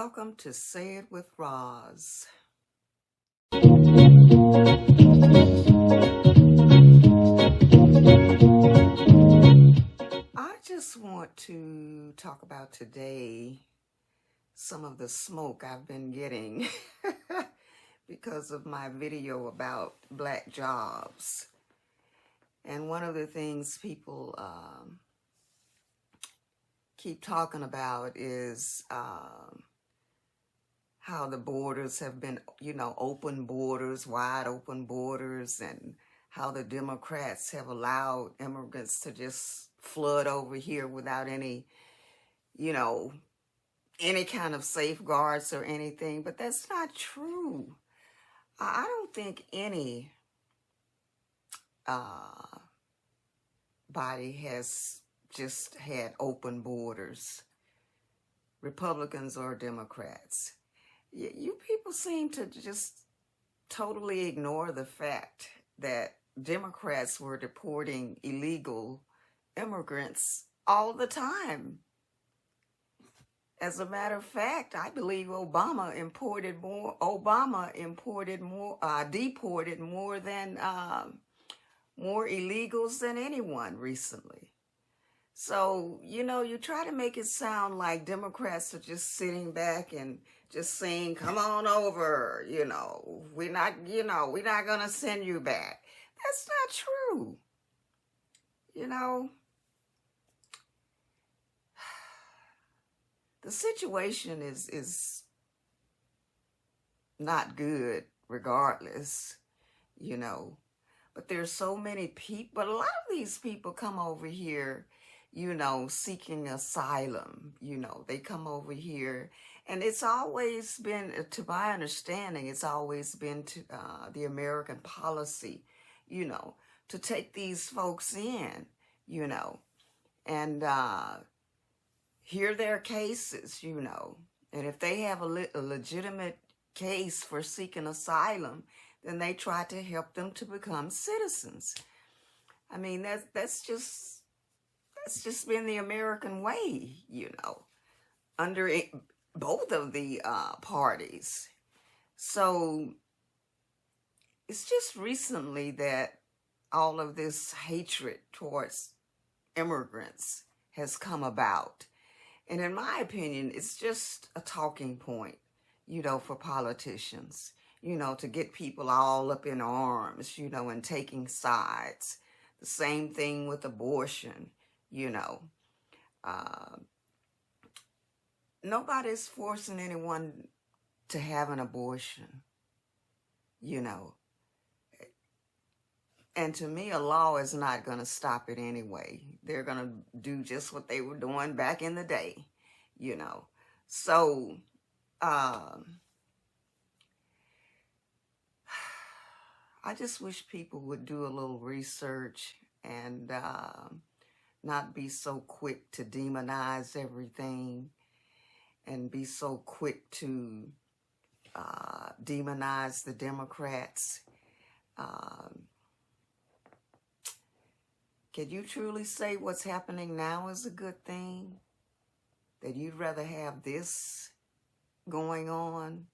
Welcome to Say It with Roz. I just want to talk about today some of the smoke I've been getting because of my video about black jobs. And one of the things people keep talking about is how the borders have been, open borders, wide open borders, and how the Democrats have allowed immigrants to just flood over here without any, any kind of safeguards or anything. But that's not true. I don't think any body has just had open borders, Republicans or Democrats. You people seem to just totally ignore the fact that Democrats were deporting illegal immigrants all the time. As a matter of fact, I believe deported more than more illegals than anyone recently. So, you try to make it sound like Democrats are just sitting back and just saying, come on over, we're not going to send you back. That's not true. The situation is not good regardless, but there's so many people, but a lot of these people come over here, seeking asylum, they come over here, and it's always been, to my understanding, it's always been to the American policy, to take these folks in, and hear their cases, and if they have a legitimate case for seeking asylum, then they try to help them to become citizens. I mean, that's just been the American way, under both of the parties. So it's just recently that all of this hatred towards immigrants has come about. And in my opinion, it's just a talking point, for politicians, to get people all up in arms, and taking sides. The same thing with abortion, Nobody's forcing anyone to have an abortion, And to me, a law is not going to stop it anyway. They're going to do just what they were doing back in the day, So, I just wish people would do a little research and not be so quick to demonize everything and be so quick to demonize the Democrats. Can you truly say what's happening now is a good thing? That you'd rather have this going on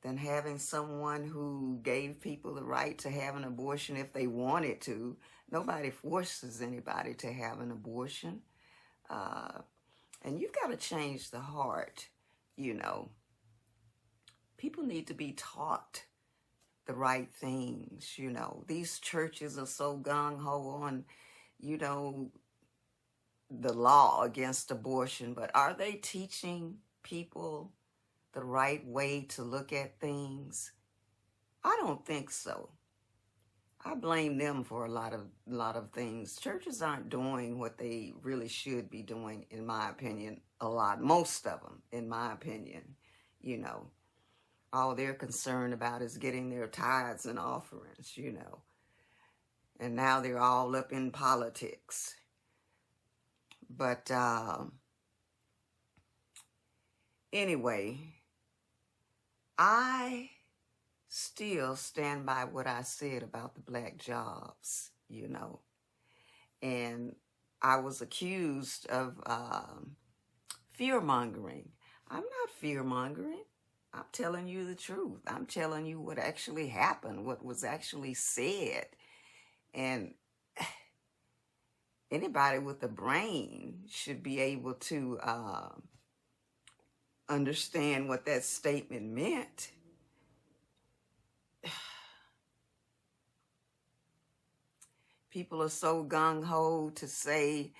than having someone who gave people the right to have an abortion if they wanted to? Nobody forces anybody to have an abortion. And you've got to change the heart, People need to be taught the right things, These churches are so gung-ho on, the law against abortion, but are they teaching people the right way to look at things? I don't think so. I blame them for a lot of things. Churches aren't doing what they really should be doing, in my opinion, most of them, in my opinion, All they're concerned about is getting their tithes and offerings, And now they're all up in politics. But anyway, I still stand by what I said about the black jobs, And I was accused of fear-mongering. I'm not fear-mongering. I'm telling you the truth. I'm telling you what actually happened, what was actually said. And anybody with a brain should be able to understand what that statement meant. People are so gung-ho to say,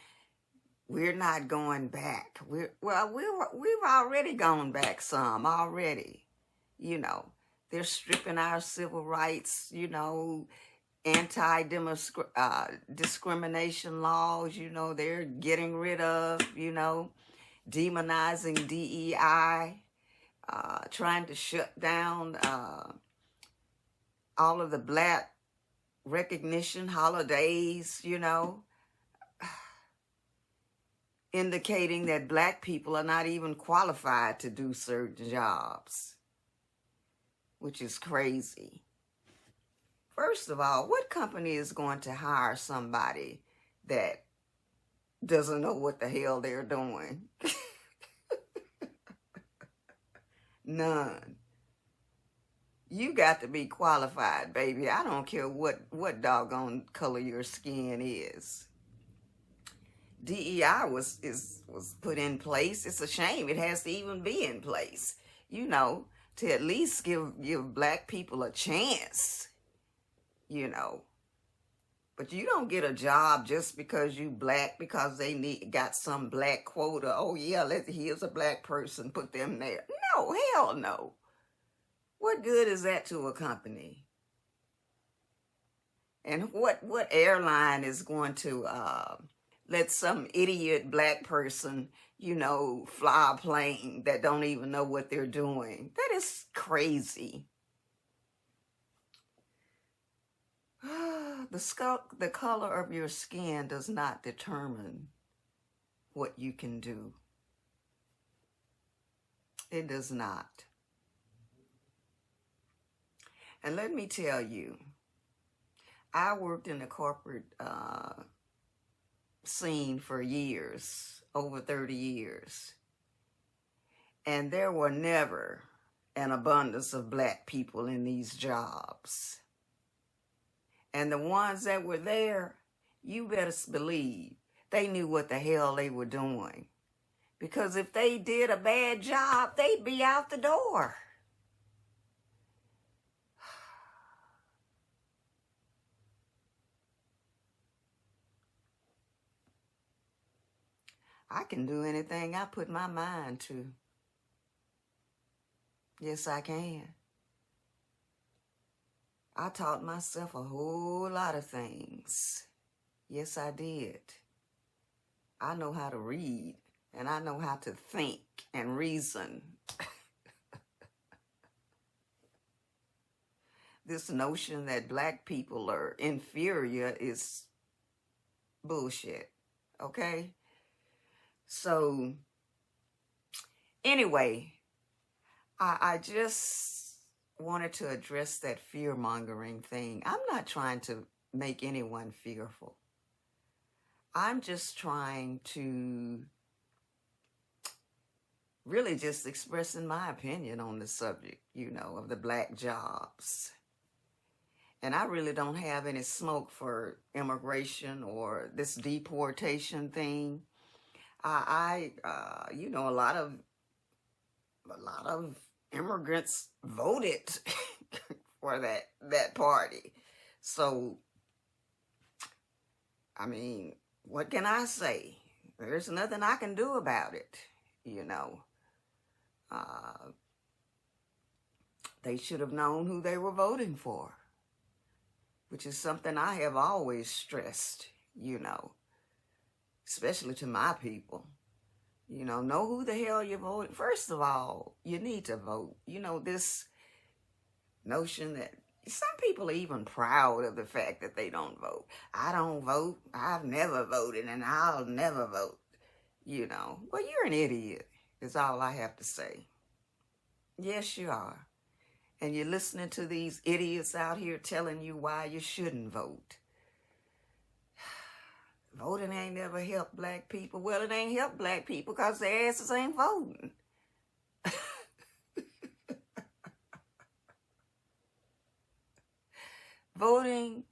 we're not going back. We've already gone back some already. You know, they're stripping our civil rights, you know, anti-discrimination laws, you know, they're getting rid of, you know, demonizing DEI, trying to shut down all of the Black recognition holidays, you know, indicating that Black people are not even qualified to do certain jobs, which is crazy. First of all, what company is going to hire somebody that doesn't know what the hell they're doing? None. You got to be qualified, baby. I don't care what doggone color your skin is. DEI was put in place. It's a shame it has to even be in place, you know, to at least give Black people a chance, you know. But you don't get a job just because you Black, because they got some Black quota. Oh yeah, here's a Black person, put them there. No, hell no. What good is that to a company? And what airline is going to let some idiot Black person, you know, fly a plane that don't even know what they're doing? That is crazy. The color of your skin does not determine what you can do. It does not. And let me tell you, I worked in the corporate scene for years, over 30 years. And there were never an abundance of Black people in these jobs. And the ones that were there, you better believe they knew what the hell they were doing. Because if they did a bad job, they'd be out the door. I can do anything I put my mind to. Yes, I can. I taught myself a whole lot of things. Yes, I did. I know how to read, and I know how to think and reason. This notion that Black people are inferior is bullshit, okay? So, anyway, I just wanted to address that fear-mongering thing. I'm not trying to make anyone fearful. I'm just trying to really just expressing my opinion on the subject, you know, of the Black jobs. And I really don't have any smoke for immigration or this deportation thing. You know, a lot of immigrants voted for that party. So, I mean, what can I say? There's nothing I can do about it, you know. They should have known who they were voting for, which is something I have always stressed, you know, especially to my people. You know who the hell you're voting. First of all, you need to vote. You know, this notion that some people are even proud of the fact that they don't vote. I don't vote. I've never voted, and I'll never vote. You know, well, you're an idiot, is all I have to say. Yes, you are. And you're listening to these idiots out here telling you why you shouldn't vote. Voting ain't never helped Black people. Well, it ain't helped Black people because their asses ain't voting. Voting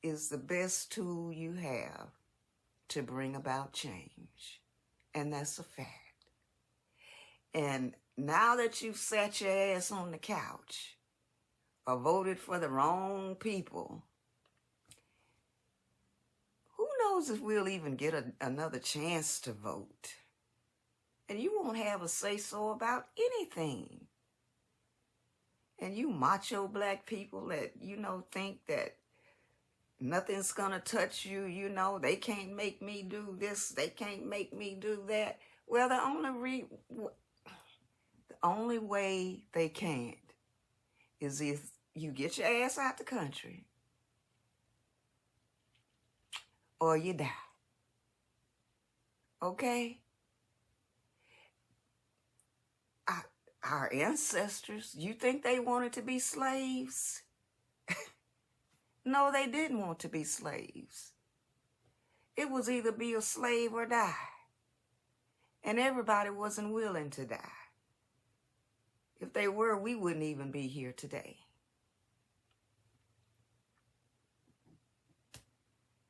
is the best tool you have to bring about change. And that's a fact. And now that you've sat your ass on the couch or voted for the wrong people, who knows if we'll even get another chance to vote? And you won't have a say-so about anything. And you macho black people that, think that nothing's gonna touch you, they can't make me do this, they can't make me do that. Well, the only way they can't is if you get your ass out the country or you die. Okay? Our ancestors, you think they wanted to be slaves? No, they didn't want to be slaves. It was either be a slave or die. And everybody wasn't willing to die. If they were, we wouldn't even be here today.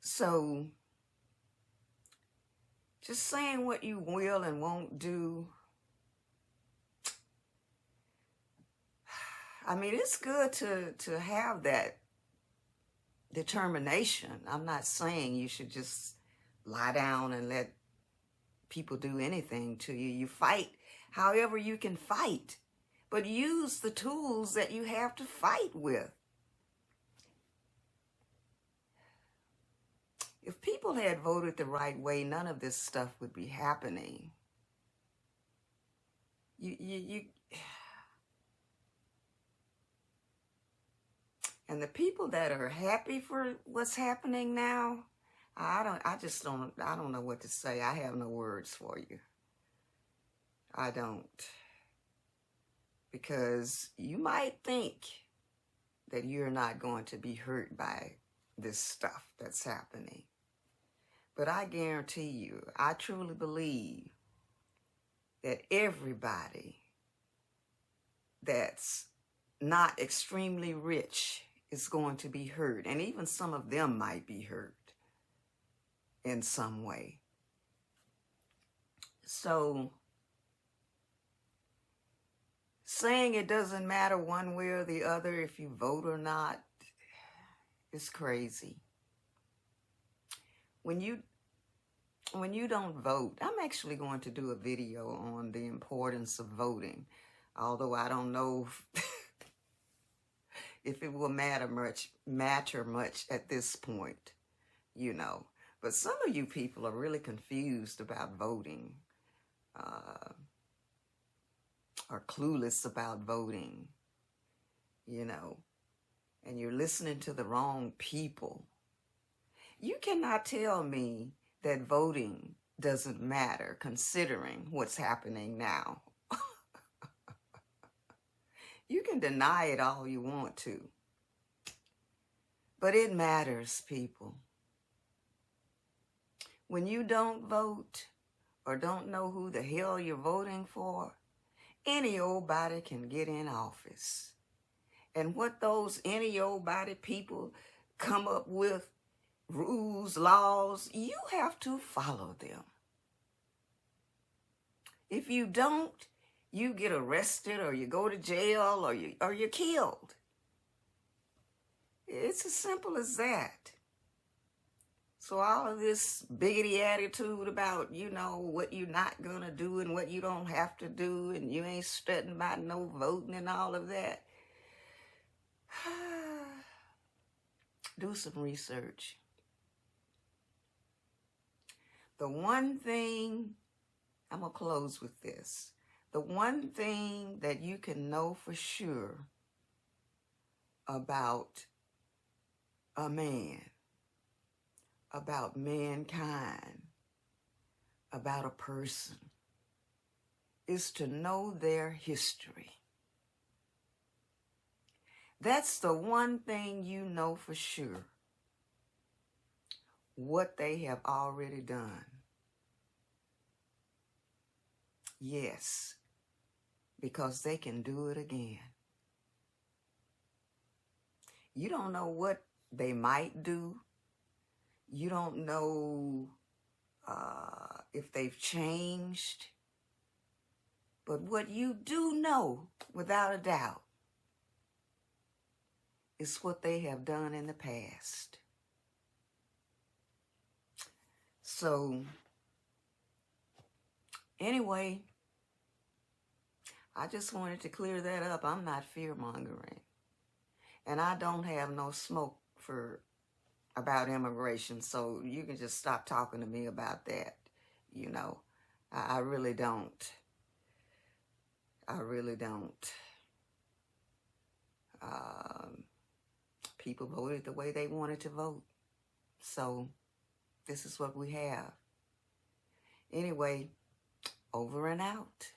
So, just saying what you will and won't do, I mean, it's good to have that determination. I'm not saying you should just lie down and let people do anything to you. You fight however you can fight, but use the tools that you have to fight with. If people had voted the right way, none of this stuff would be happening. And the people that are happy for what's happening now, I don't know what to say. I have no words for you. I don't. Because you might think that you're not going to be hurt by this stuff that's happening. But I guarantee you, I truly believe that everybody that's not extremely rich is going to be hurt. And even some of them might be hurt in some way. So, saying it doesn't matter one way or the other if you vote or not is crazy. When you don't vote, I'm actually going to do a video on the importance of voting, although I don't know if it will matter much at this point, But some of you people are really confused about voting, or clueless about voting, and you're listening to the wrong people. You cannot tell me that voting doesn't matter considering what's happening now. You can deny it all you want to, but it matters, people. When you don't vote or don't know who the hell you're voting for, any old body can get in office. And what those any old body people come up with, rules, laws, you have to follow them. If you don't, you get arrested or you go to jail or you're killed. It's as simple as that. So all of this biggity attitude about, what you're not going to do and what you don't have to do and you ain't studying about no voting and all of that. Do some research. The one thing, I'm going to close with this. The one thing that you can know for sure about a man, about mankind, about a person, is to know their history. That's the one thing you know for sure. What they have already done. Yes, because they can do it again. You don't know what they might do. You don't know if they've changed. But what you do know, without a doubt, is what they have done in the past. So, anyway, I just wanted to clear that up. I'm not fear-mongering. And I don't have no smoke about immigration, so you can just stop talking to me about that. You know, I really don't. I really don't. People voted the way they wanted to vote. So this is what we have. Anyway, over and out.